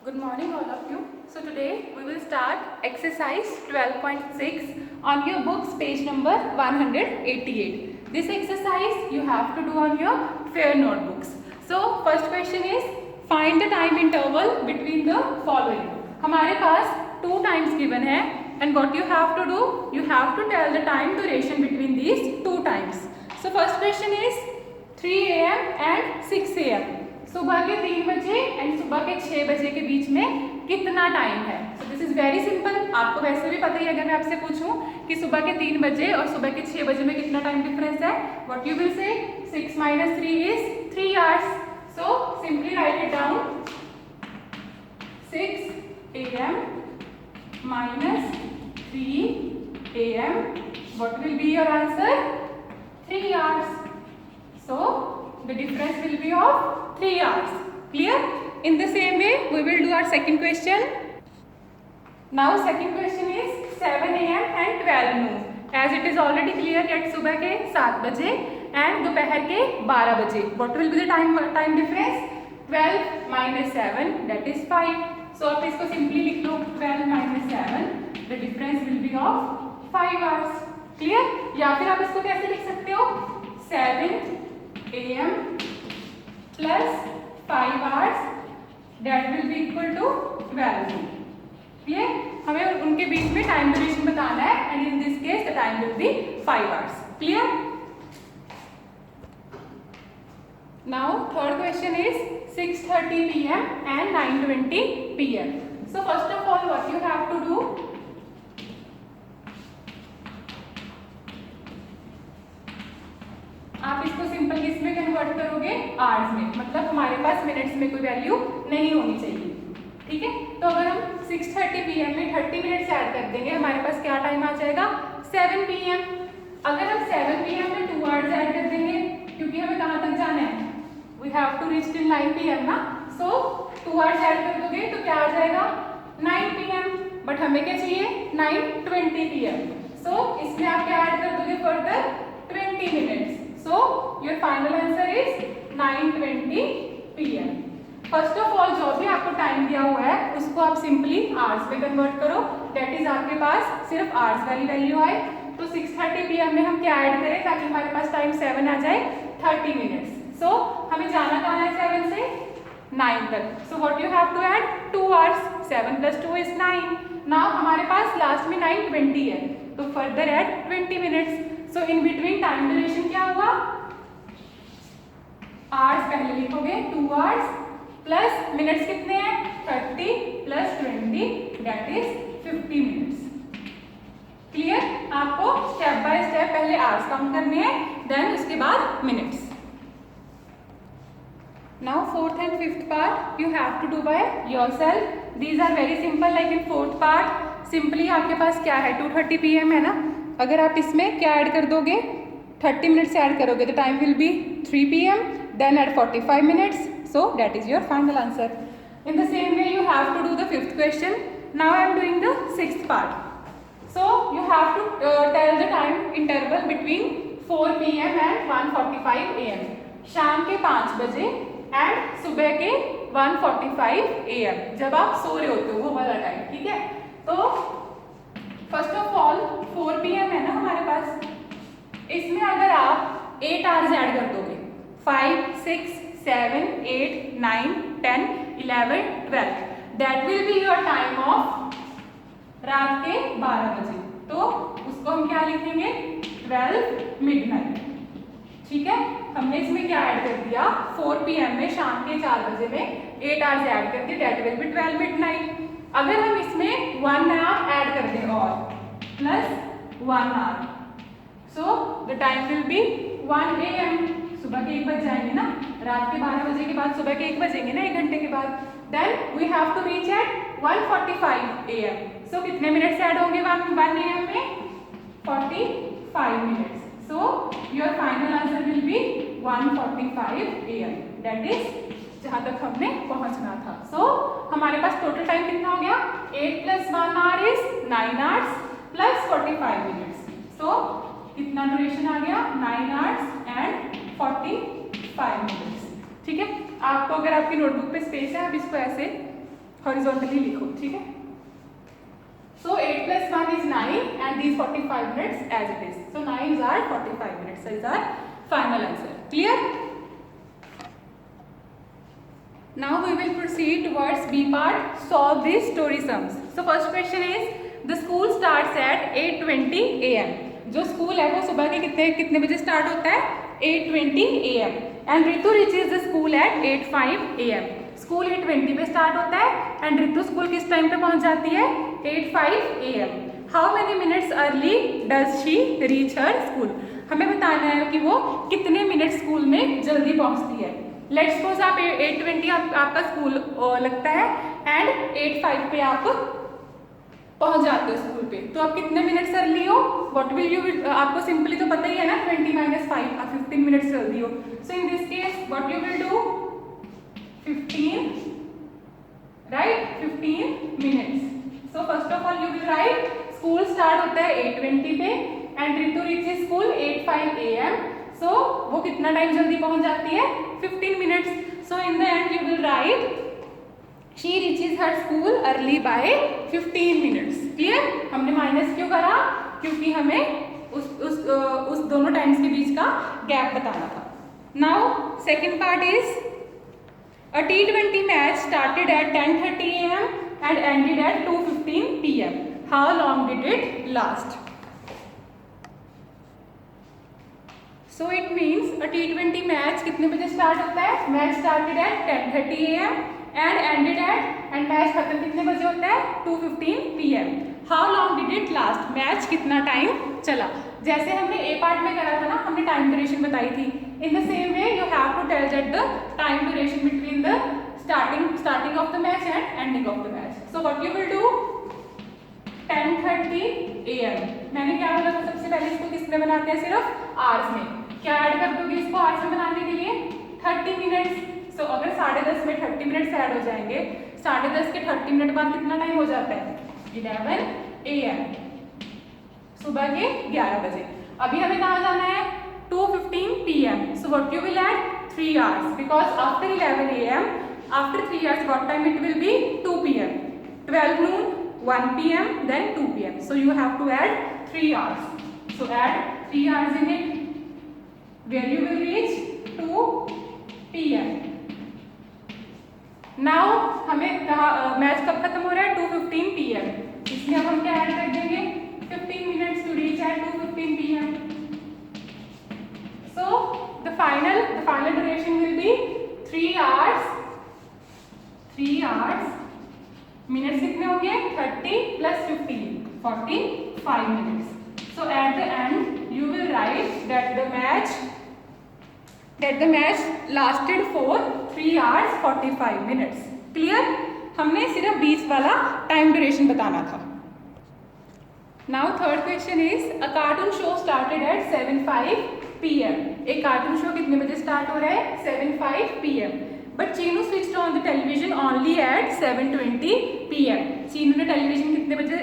Good morning all of you. So today we will start exercise 12.6 on your books page number 188. This exercise you have to do on your fair notebooks. So first question is find the time interval between the following. हमारे पास 2 times given है and what you have to do, you have to tell the time duration between these 2 times. So first question is 3 AM and 6 AM. सुबह के 3 बजे and सुबह के 6 बजे के बीच में कितना टाइम है. So this is very simple. आपको वैसे भी पता ही है अगर मैं आपसे पूछूं कि सुबह के 3 बजे और सुबह के 6 बजे में कितना टाइम डिफरेंस है. What you will say 6 - 3 is 3 hours. So simply write it down. 6 AM minus 3 AM. What will be your answer? 3 hours. So the difference will be of 3 hours. Clear? In the same way we will do our second question. Now second question is 7 AM and 12 noon. As it is already clear that सुबह के 7 बजे and दोपहर के 12 बजे. What will be the time difference? 12 minus 7 that is 5. So आप इसको simply लिख लो 12 minus 7. The difference will be of 5 hours. Clear? या फिर आप इसको कैसे लिख सकते हो? 7 AM plus 5 hours that will be equal to 12 noon. Clear? हमें उनके बीच में टाइम ड्यूरेशन बताना है and in this case the time will be 5 hours. Clear? Now third question is 6:30 PM and 9:20 PM. So first of all what you have to do, आप इसको simple किसमें convert करोगे? Hours में. मतलब हमारे पास minutes में कोई वैल्यू नहीं होनी चाहिए. ठीक है. तो अगर हम 6:30 PM में 30 मिनट्स ऐड कर देंगे हमारे पास क्या टाइम आ जाएगा? 7 PM. अगर हम 7 PM में 2 आवर्स ऐड कर देंगे क्योंकि हमें कहाँ तक जाना है? We have to reach till 9 PM ना. सो 2 आवर्स ऐड कर दोगे तो क्या आ जाएगा? 9 PM. बट हमें क्या चाहिए? 9:20 PM. सो इसमें आप क्या ऐड कर दोगे? Further 20 minutes. So your final answer is 9:20 PM. First of all जो भी आपको टाइम दिया हुआ है उसको आप सिंपली आवर्स में कन्वर्ट करो. दैट इज आपके पास सिर्फ आवर्स वाली वैल्यू आए. तो 6:30 PM में हम क्या ऐड करें ताकि हमारे पास टाइम 7 आ जाए? 30 मिनट्स. सो हमें जाना कहाँ है 7 से 9 तक. So what you have to add? 2 hours. 7 + 2 is 9. Now हमारे पास लास्ट में 9:20 है तो further add 20 minutes. So in between time duration क्या हुआ? आवर्स पहले लिखोगे 2 आवर्स प्लस मिनट्स कितने हैं? 30 + 20 दैट इज 50 मिनट्स. क्लियर? आपको स्टेप बाय स्टेप पहले आवर्स काउंट करने हैं देन उसके बाद minutes. Now fourth and fifth part you have to do by yourself. These are very simple. Like in fourth part simply आपके पास क्या है? 2:30 PM है ना. अगर आप इसमें क्या ऐड कर दोगे? 30 मिनट्स ऐड करोगे तो time will be 3 PM. Then at 45 minutes. So that is your final answer. In the same way you have to do the fifth question. Now I am doing the sixth part. So you have to tell the time interval between 4 PM and 1:45 AM. शाम के 5 बजे and सुबह के 1:45 AM. जब आप सो रहे होते हो वो वाला टाइम. ठीक है. तो फर्स्ट ऑफ ऑल 4 PM है ना हमारे पास. इसमें अगर आप 8 आवर्स ऐड कर दोगे 5, 6, 7, 8, 9, 10, 11, 12 that will be your time of रात के 12 बजे. तो उसको हम क्या लिखेंगे? 12 मिडनाइट. ठीक है. हमने इसमें क्या ऐड कर दिया? 4 PM में शाम के 4 बजे में 8 आवर्स ऐड कर दिए दैट विल बी 12 मिडनाइट. अगर हम इसमें 1 आवर ऐड कर दें और plus 1 hour so the time will be 1 AM. सुबह के 1 बज जाएंगे ना. रात के 12 बजे के बाद सुबह के 1 बजेंगे ना 1 घंटे के बाद. Then we have to reach at 1:45 AM. सो कितने मिनट्स ऐड होंगे 1 AM में? 45 minutes. So your final answer will be 1:45 AM. That is जहाँ तक हमने पहुंचना था. सो हमारे पास टोटल टाइम कितना हो गया? 8 + 1 hour is 9 hours plus 45 minutes. सो कितना ड्यूरेशन आ गया? 9 hours and 45 मिनट्स. ठीक है. आपको अगर आपकी नोटबुक पे स्पेस है आप इसको ऐसे हॉरिजॉन्टली लिखो, ठीक है। So 8 plus 1 is 9 and these 45 minutes as it is. So 9 are 45 minutes is our final answer. Clear? Now we will proceed towards B part. Solve these story sums. So first question is the school starts at 8:20 AM. जो school है वो सुबह के कितने बजे start होता है? 8:20 AM. And Ritu reaches the school at 8:05 AM. School 8:20 पे स्टार्ट होता है एंड रितु स्कूल किस टाइम पे पहुंच जाती है? 8:05 AM. How many minutes early does she reach her school? हमें बताना है कि वो कितने मिनट स्कूल में जल्दी पहुंचती है। लेट्स सपोज आप 8:20 आपका स्कूल लगता है एंड 8:05 पे आप पहुंच जाते हो स्कूल पे, तो आप कितने मिनट्स अर्ली हो? व्हाट विल यू, आपको सिंपली तो पता ही है ना 20 - 5 आप 15 मिनट्स जल्दी हो। So in this case what you will do? 15, right? 15 minutes. So first of all you will write school start होता है 8:20 पे and Ritu reaches school 8:05 AM. So वो कितना टाइम जल्दी पहुंच जाती है? 15 minutes. So in the end you will write she reaches her school early by 15 minutes. Clear? हमने माइनस क्यों करा? क्योंकि हमें उस दोनों टाइम्स के बीच का गैप बताना था. Now second part is a T20 match started at 10:30 AM and ended at 2:15 PM. How long did it last? So it means a T20 match कितने बजे स्टार्ट होता है? Match started at 10:30 AM and ended at and match खत्म कितने बजे होता है? 2:15 PM. How long did it last? Match कितना टाइम चला? जैसे हमने ए पार्ट में करा था ना, हमने टाइम ड्यूरेशन बताई थी. In the same way you have to tell that the time duration between the starting of the match and ending of the match. So what you will do? 10:30 AM. मैंने क्या बोला था सबसे पहले? इसको किस में बनाते हैं? सिर्फ आवर्स में. क्या ऐड कर दोगे इसको आवर्स में बनाने के लिए? 30 मिनट्स. सो अगर 10:30 में 30 मिनट्स ऐड हो जाएंगे, 10:30 के 30 मिनट बाद कितना टाइम हो जाता है? 11 AM. सुबह के 11 बजे. अभी हमें कहाँ जाना है? 2:15 PM. So what you will add? 3 hours because after 11 AM, after 3 hours, what time it will be? 2 PM. 12 noon, 1 PM, then 2 PM. So you have to add 3 hours. So add 3 hours in it. Where you will reach? 2 PM. Now हमें match कब खत्म हो रहा है? 2:15 PM. इसमें अब हम क्या ऐड कर देंगे? 15 minutes to reach at 2:15 PM. So the final duration will be 3 hours. 3 hours. Minutes कितने होंगे? 30 plus 15, 45 minutes. So at the end you will write that the match lasted for 3 hours 45 minutes. Clear? हमने सिर्फ 20 वाला time duration बताना था. Now third question is a cartoon show started at 7:05 PM. एक cartoon show कितने बजे start हो रहा है? 7:05 PM. But Chinu switched on the television only at 7:20 PM. Chinu ने टेलीविजन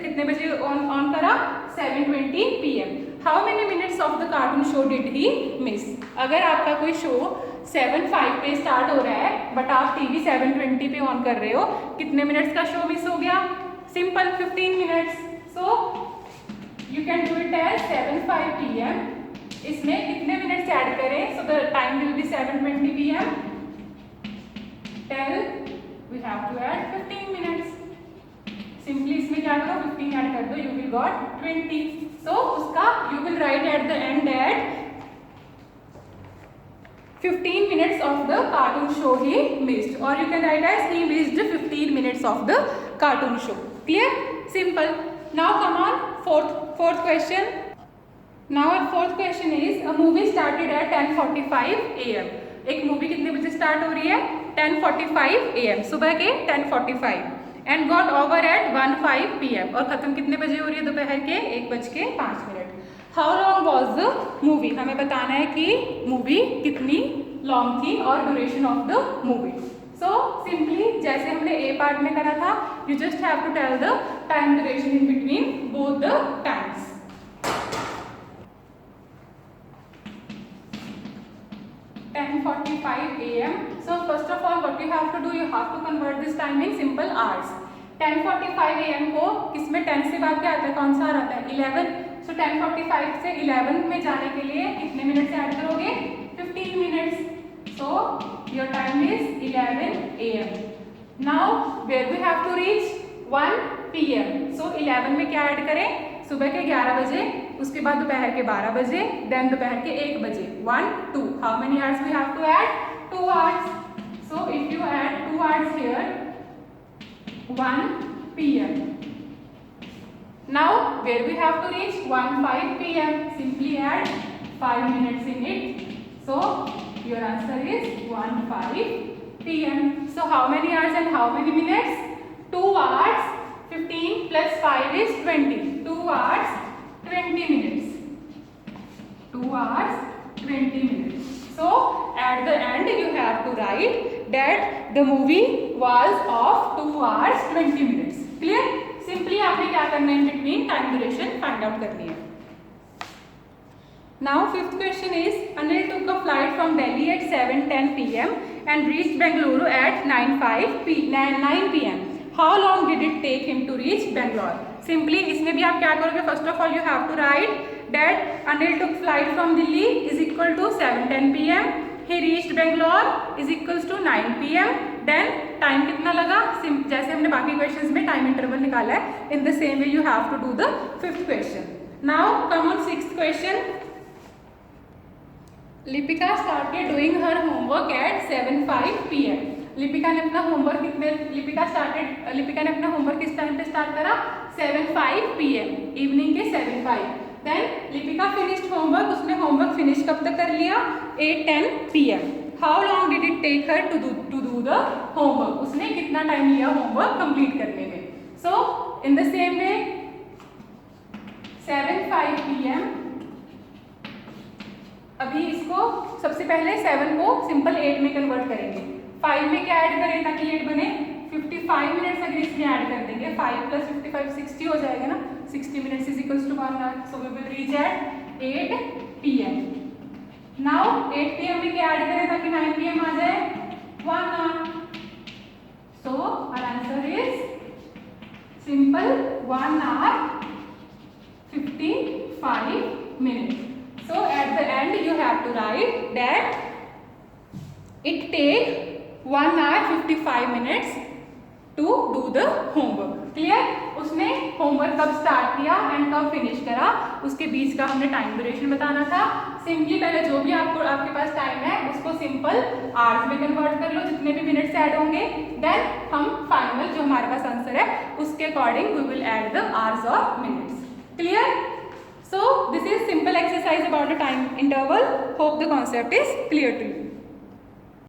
कितने बजे ऑन करा? 7:20 PM. How many minutes of the cartoon show did he miss? अगर आपका कोई शो 7:05 पे स्टार्ट हो रहा है बट आप टीवी 7:20 पे ऑन कर रहे हो, कितने मिनट्स का शो मिस हो गया? Simple 15 minutes. So you can do it as 7:05 PM. इसमें कितने मिनट्स ऐड करें? So the time will be 7:20 PM. Tell we have to add 15 minutes. Simply इसमें क्या करो? 15 ऐड कर दो, यू विल गॉट 20. सो उसका you will write at the end at 15 minutes of the cartoon show he missed, or you can write as he missed 15 minutes of the cartoon show. Clear? Simple. Now come on, fourth question. Now our fourth question is a movie started at 10:45 AM. एक movie कितने बजे start हो रही है? 10:45 AM. सुबह के 10:45 and got over at 1:05 PM. और खत्म कितने बजे हो रही है? दोपहर के 1:05. How long was the movie? हमें बताना है कि मूवी कितनी लॉन्ग थी और duration of the movie. So simply जैसे हमने ए पार्ट में करा था, you just have to tell the time duration in between both the times. 10:45 10:45 AM. So first of all what you have to do, you have to convert this time in simple hours. 10:45 AM को किसमें 10 से बाद क्या आता है, कौन सा आता है 11. सो 10:45 से 11 में जाने के लिए कितने मिनट से ऐड करोगे, 15 minutes. So your time is 11 AM. Now where we have to reach 1 PM. सो 11 में क्या ऐड करें, सुबह के 11 बजे, उसके बाद दोपहर के 12 बजे, देन दोपहर के 1 बजे. 1 2. How many hours we have to add, 2 hours. So if you add 2 hours here, 1 PM. Now where we have to reach 1:05 PM. Simply add 5 minutes in it. So your answer is 1:05 PM. So how many hours and how many minutes? 2 hours 15 plus 5 is 20. 2 hours 20 minutes. 2 hours 20 minutes. So at the end you have to write that the movie was of 2 hours 20 minutes. Clear? Simply आपने क्या करना है, between time duration find out करनी है. Now fifth question is, Anil took a flight from Delhi at 7:10 PM and reached Bengaluru at 9 PM. How long did it take him to reach Bangalore? Simply इसमें भी आप क्या करोगे, first of all you have to write that Anil took flight from Delhi is equal to 7:10 PM. He reached Bangalore is equals to 9 PM. Then time कितना लगा, जैसे हमने बाकी क्वेश्चंस में टाइम इंटरवल निकाला है, in the same way you have to do the fifth question. Now come on sixth question. Lipika started doing her homework at 7:05 PM. Lipika ने अपना होमवर्क किस टाइम पे स्टार्ट करा, 7:05 PM, इवनिंग के 7:05. देन लिपिका फिनिश्ड होमवर्क, उसने homework finish कब तक कर लिया, 8:10 PM. How long did it take her to do the homework, उसने कितना टाइम लिया होमवर्क कंप्लीट करने में. So in the same way 7:05 PM. अभी इसको सबसे पहले 7 को सिंपल 8 में कन्वर्ट करेंगे. 5 में क्या ऐड करें ताकि 8 बने, 55 मिनट्स अगर इसमें ऐड कर देंगे, 5 + 55 60 हो जाएगा ना, 60 minutes is equals to 1 hour. So we will reach at 8 PM. Now 8 PM में क्या ऐड करें ताकि 9 PM आ जाए, 1 hour. So our answer is simple 1 hour 55 minutes. So at the end you have to write that it take 1 hour 55 minutes to do the homework. Clear? उसने homework कब start किया and कब finish करा, उसके बीच का हमने टाइम ड्यूरेशन बताना था. सिंपली पहले जो भी आपके पास टाइम है उसको सिंपल आवर्स में कन्वर्ट कर लो, जितने भी मिनट्स ऐड होंगे. देन हम फाइनल जो हमारे पास आंसर है उसके according we will add the hours और minutes. Clear? So this is simple exercise about the time interval. Hope the concept is clear to you.